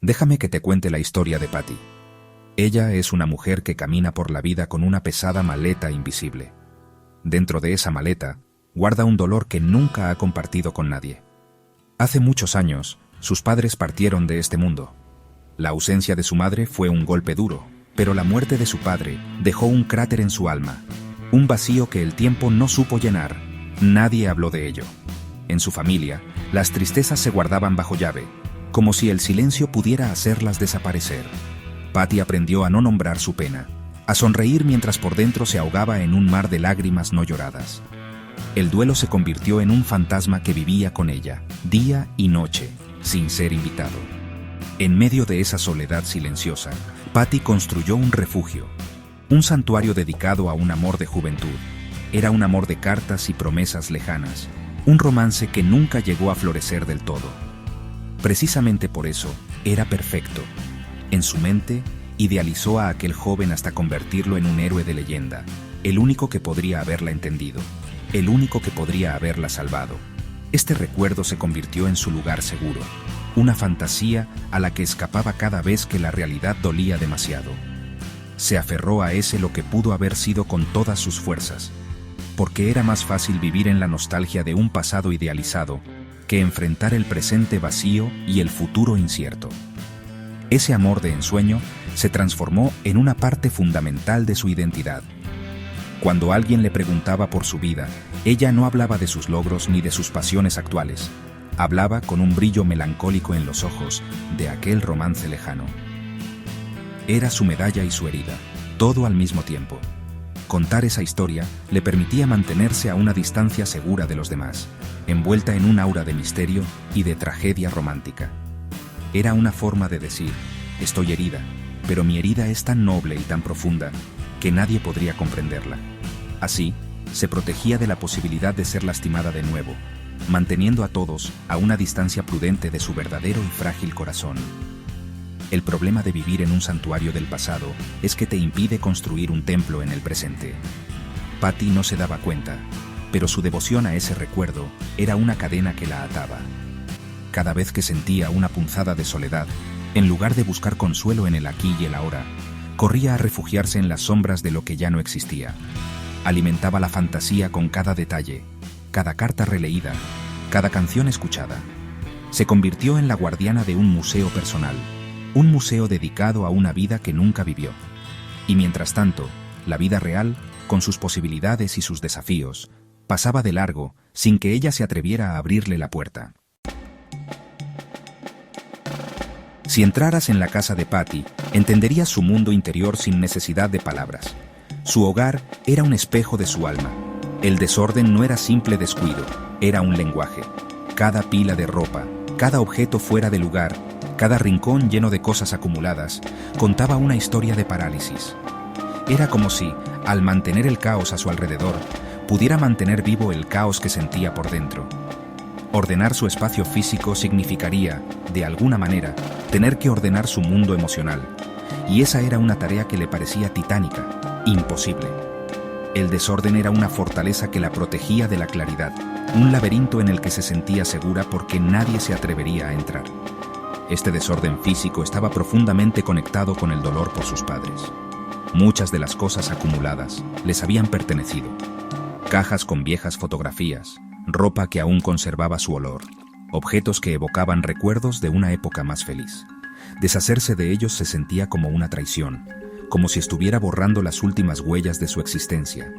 Déjame que te cuente la historia de Patty. Ella es una mujer que camina por la vida con una pesada maleta invisible. Dentro de esa maleta, guarda un dolor que nunca ha compartido con nadie. Hace muchos años, sus padres partieron de este mundo. La ausencia de su madre fue un golpe duro, pero la muerte de su padre dejó un cráter en su alma, un vacío que el tiempo no supo llenar. Nadie habló de ello. En su familia, las tristezas se guardaban bajo llave, como si el silencio pudiera hacerlas desaparecer. Patty aprendió a no nombrar su pena, a sonreír mientras por dentro se ahogaba en un mar de lágrimas no lloradas. El duelo se convirtió en un fantasma que vivía con ella, día y noche, sin ser invitado. En medio de esa soledad silenciosa, Patty construyó un refugio, un santuario dedicado a un amor de juventud. Era un amor de cartas y promesas lejanas, un romance que nunca llegó a florecer del todo. Precisamente por eso, era perfecto. En su mente, idealizó a aquel joven hasta convertirlo en un héroe de leyenda, el único que podría haberla entendido, el único que podría haberla salvado. Este recuerdo se convirtió en su lugar seguro, una fantasía a la que escapaba cada vez que la realidad dolía demasiado. Se aferró a ese lo que pudo haber sido con todas sus fuerzas, porque era más fácil vivir en la nostalgia de un pasado idealizado que enfrentar el presente vacío y el futuro incierto. Ese amor de ensueño se transformó en una parte fundamental de su identidad. Cuando alguien le preguntaba por su vida, ella no hablaba de sus logros ni de sus pasiones actuales. Hablaba con un brillo melancólico en los ojos de aquel romance lejano. Era su medalla y su herida, todo al mismo tiempo. Contar esa historia le permitía mantenerse a una distancia segura de los demás, envuelta en un aura de misterio y de tragedia romántica. Era una forma de decir, estoy herida, pero mi herida es tan noble y tan profunda que nadie podría comprenderla. Así, se protegía de la posibilidad de ser lastimada de nuevo, manteniendo a todos a una distancia prudente de su verdadero y frágil corazón. El problema de vivir en un santuario del pasado es que te impide construir un templo en el presente. Patty no se daba cuenta, pero su devoción a ese recuerdo era una cadena que la ataba. Cada vez que sentía una punzada de soledad, en lugar de buscar consuelo en el aquí y el ahora, corría a refugiarse en las sombras de lo que ya no existía. Alimentaba la fantasía con cada detalle, cada carta releída, cada canción escuchada. Se convirtió en la guardiana de un museo personal, un museo dedicado a una vida que nunca vivió. Y mientras tanto, la vida real, con sus posibilidades y sus desafíos, pasaba de largo sin que ella se atreviera a abrirle la puerta. Si entraras en la casa de Patty, entenderías su mundo interior sin necesidad de palabras. Su hogar era un espejo de su alma. El desorden no era simple descuido, era un lenguaje. Cada pila de ropa, cada objeto fuera de lugar, cada rincón lleno de cosas acumuladas, contaba una historia de parálisis. Era como si, al mantener el caos a su alrededor, pudiera mantener vivo el caos que sentía por dentro. Ordenar su espacio físico significaría, de alguna manera, tener que ordenar su mundo emocional. Y esa era una tarea que le parecía titánica, imposible. El desorden era una fortaleza que la protegía de la claridad, un laberinto en el que se sentía segura porque nadie se atrevería a entrar. Este desorden físico estaba profundamente conectado con el dolor por sus padres. Muchas de las cosas acumuladas les habían pertenecido. Cajas con viejas fotografías, ropa que aún conservaba su olor, objetos que evocaban recuerdos de una época más feliz. Deshacerse de ellos se sentía como una traición, como si estuviera borrando las últimas huellas de su existencia.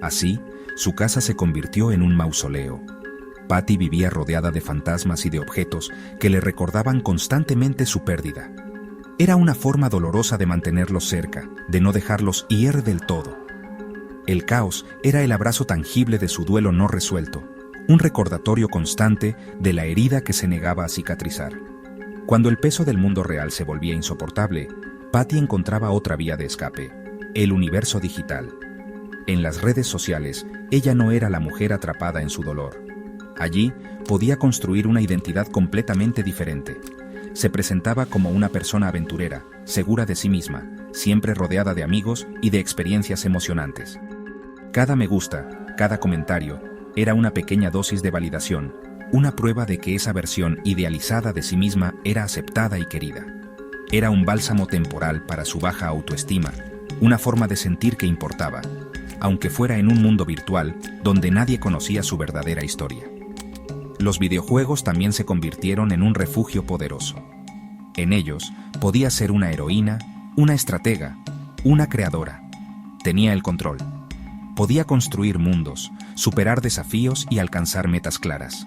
Así, su casa se convirtió en un mausoleo. Patty vivía rodeada de fantasmas y de objetos que le recordaban constantemente su pérdida. Era una forma dolorosa de mantenerlos cerca, de no dejarlos ir del todo. El caos era el abrazo tangible de su duelo no resuelto, un recordatorio constante de la herida que se negaba a cicatrizar. Cuando el peso del mundo real se volvía insoportable, Patty encontraba otra vía de escape, el universo digital. En las redes sociales, ella no era la mujer atrapada en su dolor. Allí podía construir una identidad completamente diferente. Se presentaba como una persona aventurera, segura de sí misma, siempre rodeada de amigos y de experiencias emocionantes. Cada me gusta, cada comentario, era una pequeña dosis de validación, una prueba de que esa versión idealizada de sí misma era aceptada y querida. Era un bálsamo temporal para su baja autoestima, una forma de sentir que importaba, aunque fuera en un mundo virtual donde nadie conocía su verdadera historia. Los videojuegos también se convirtieron en un refugio poderoso. En ellos podía ser una heroína, una estratega, una creadora. Tenía el control. Podía construir mundos, superar desafíos y alcanzar metas claras.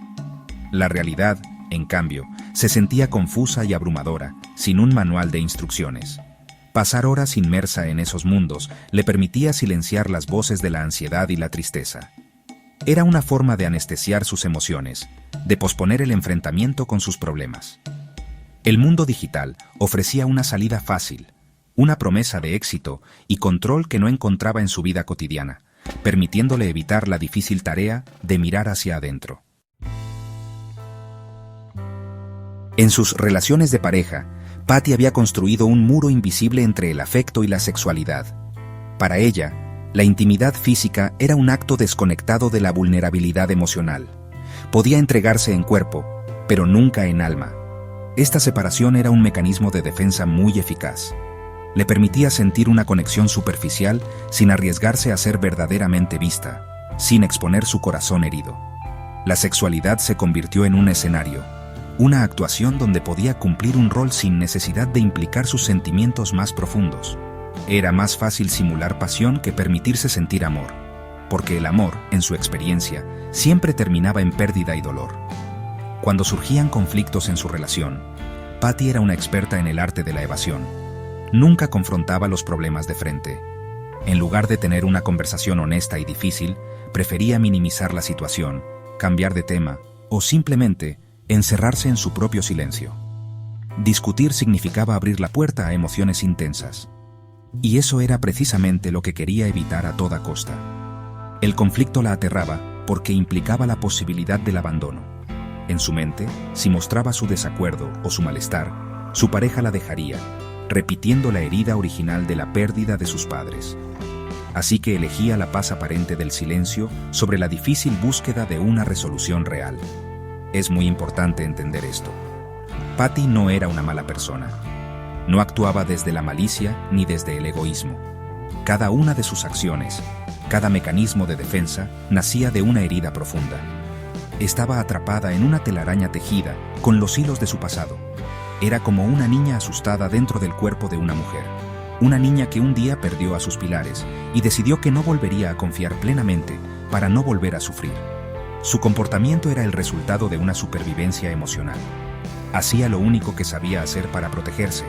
La realidad, en cambio, se sentía confusa y abrumadora, sin un manual de instrucciones. Pasar horas inmersa en esos mundos le permitía silenciar las voces de la ansiedad y la tristeza. Era una forma de anestesiar sus emociones, de posponer el enfrentamiento con sus problemas. El mundo digital ofrecía una salida fácil, una promesa de éxito y control que no encontraba en su vida cotidiana, permitiéndole evitar la difícil tarea de mirar hacia adentro. En sus relaciones de pareja, Patty había construido un muro invisible entre el afecto y la sexualidad. Para ella, la intimidad física era un acto desconectado de la vulnerabilidad emocional. Podía entregarse en cuerpo, pero nunca en alma. Esta separación era un mecanismo de defensa muy eficaz. Le permitía sentir una conexión superficial sin arriesgarse a ser verdaderamente vista, sin exponer su corazón herido. La sexualidad se convirtió en un escenario, una actuación donde podía cumplir un rol sin necesidad de implicar sus sentimientos más profundos. Era más fácil simular pasión que permitirse sentir amor, porque el amor, en su experiencia, siempre terminaba en pérdida y dolor. Cuando surgían conflictos en su relación, Patty era una experta en el arte de la evasión. Nunca confrontaba los problemas de frente. En lugar de tener una conversación honesta y difícil, prefería minimizar la situación, cambiar de tema o simplemente encerrarse en su propio silencio. Discutir significaba abrir la puerta a emociones intensas. Y eso era precisamente lo que quería evitar a toda costa. El conflicto la aterraba porque implicaba la posibilidad del abandono. En su mente, si mostraba su desacuerdo o su malestar, su pareja la dejaría, repitiendo la herida original de la pérdida de sus padres. Así que elegía la paz aparente del silencio sobre la difícil búsqueda de una resolución real. Es muy importante entender esto. Patty no era una mala persona. No actuaba desde la malicia ni desde el egoísmo. Cada una de sus acciones, cada mecanismo de defensa, nacía de una herida profunda. Estaba atrapada en una telaraña tejida con los hilos de su pasado. Era como una niña asustada dentro del cuerpo de una mujer. Una niña que un día perdió a sus pilares y decidió que no volvería a confiar plenamente para no volver a sufrir. Su comportamiento era el resultado de una supervivencia emocional. Hacía lo único que sabía hacer para protegerse,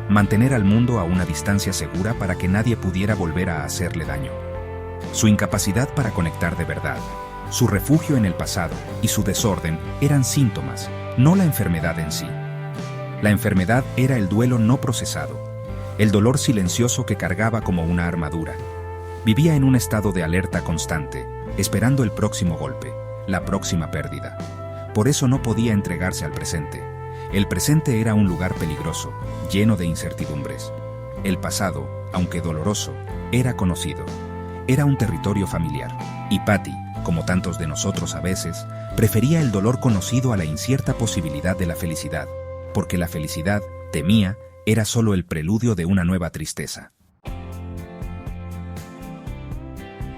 mantener al mundo a una distancia segura para que nadie pudiera volver a hacerle daño. Su incapacidad para conectar de verdad, su refugio en el pasado y su desorden eran síntomas, no la enfermedad en sí. La enfermedad era el duelo no procesado, el dolor silencioso que cargaba como una armadura. Vivía en un estado de alerta constante, esperando el próximo golpe, la próxima pérdida. Por eso no podía entregarse al presente. El presente era un lugar peligroso, lleno de incertidumbres. El pasado, aunque doloroso, era conocido. Era un territorio familiar. Y Patty, como tantos de nosotros a veces, prefería el dolor conocido a la incierta posibilidad de la felicidad, porque la felicidad, temía, era solo el preludio de una nueva tristeza.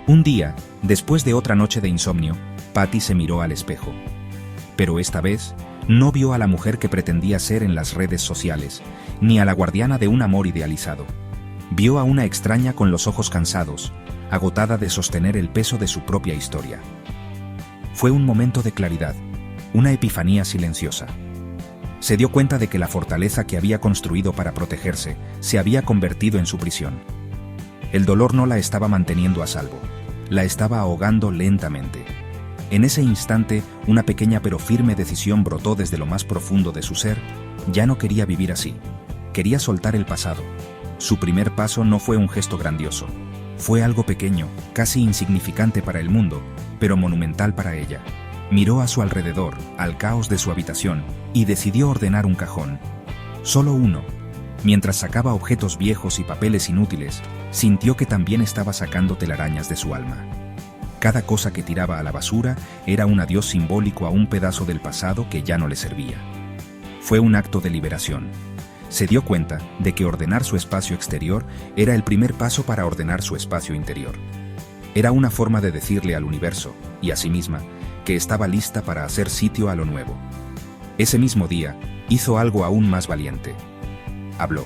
Un día, después de otra noche de insomnio, Patty se miró al espejo. Pero esta vez, no vio a la mujer que pretendía ser en las redes sociales, ni a la guardiana de un amor idealizado. Vio a una extraña con los ojos cansados, agotada de sostener el peso de su propia historia. Fue un momento de claridad, una epifanía silenciosa. Se dio cuenta de que la fortaleza que había construido para protegerse se había convertido en su prisión. El dolor no la estaba manteniendo a salvo, la estaba ahogando lentamente. En ese instante, una pequeña pero firme decisión brotó desde lo más profundo de su ser. Ya no quería vivir así. Quería soltar el pasado. Su primer paso no fue un gesto grandioso. Fue algo pequeño, casi insignificante para el mundo, pero monumental para ella. Miró a su alrededor, al caos de su habitación, y decidió ordenar un cajón. Solo uno. Mientras sacaba objetos viejos y papeles inútiles, sintió que también estaba sacando telarañas de su alma. Cada cosa que tiraba a la basura era un adiós simbólico a un pedazo del pasado que ya no le servía. Fue un acto de liberación. Se dio cuenta de que ordenar su espacio exterior era el primer paso para ordenar su espacio interior. Era una forma de decirle al universo, y a sí misma, que estaba lista para hacer sitio a lo nuevo. Ese mismo día, hizo algo aún más valiente. Habló.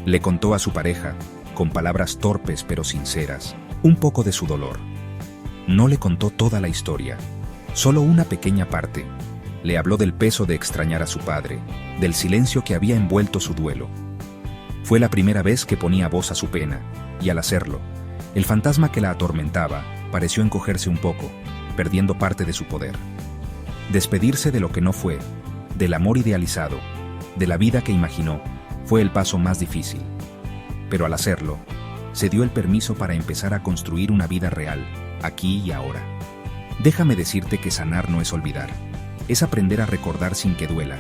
Le contó a su pareja, con palabras torpes pero sinceras, un poco de su dolor. No le contó toda la historia, solo una pequeña parte. Le habló del peso de extrañar a su padre, del silencio que había envuelto su duelo. Fue la primera vez que ponía voz a su pena, y al hacerlo, el fantasma que la atormentaba pareció encogerse un poco, perdiendo parte de su poder. Despedirse de lo que no fue, del amor idealizado, de la vida que imaginó, fue el paso más difícil. Pero al hacerlo, se dio el permiso para empezar a construir una vida real, aquí y ahora. Déjame decirte que sanar no es olvidar, es aprender a recordar sin que duela,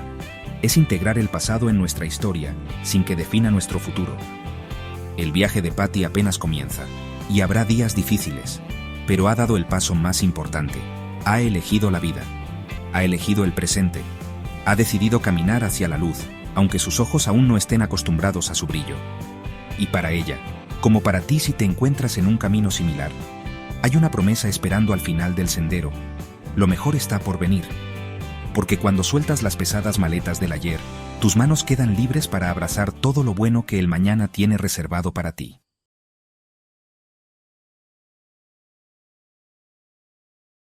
es integrar el pasado en nuestra historia sin que defina nuestro futuro. El viaje de Patty apenas comienza, y habrá días difíciles, pero ha dado el paso más importante, ha elegido la vida, ha elegido el presente, ha decidido caminar hacia la luz, aunque sus ojos aún no estén acostumbrados a su brillo. Y para ella, como para ti si te encuentras en un camino similar, hay una promesa esperando al final del sendero. Lo mejor está por venir. Porque cuando sueltas las pesadas maletas del ayer, tus manos quedan libres para abrazar todo lo bueno que el mañana tiene reservado para ti.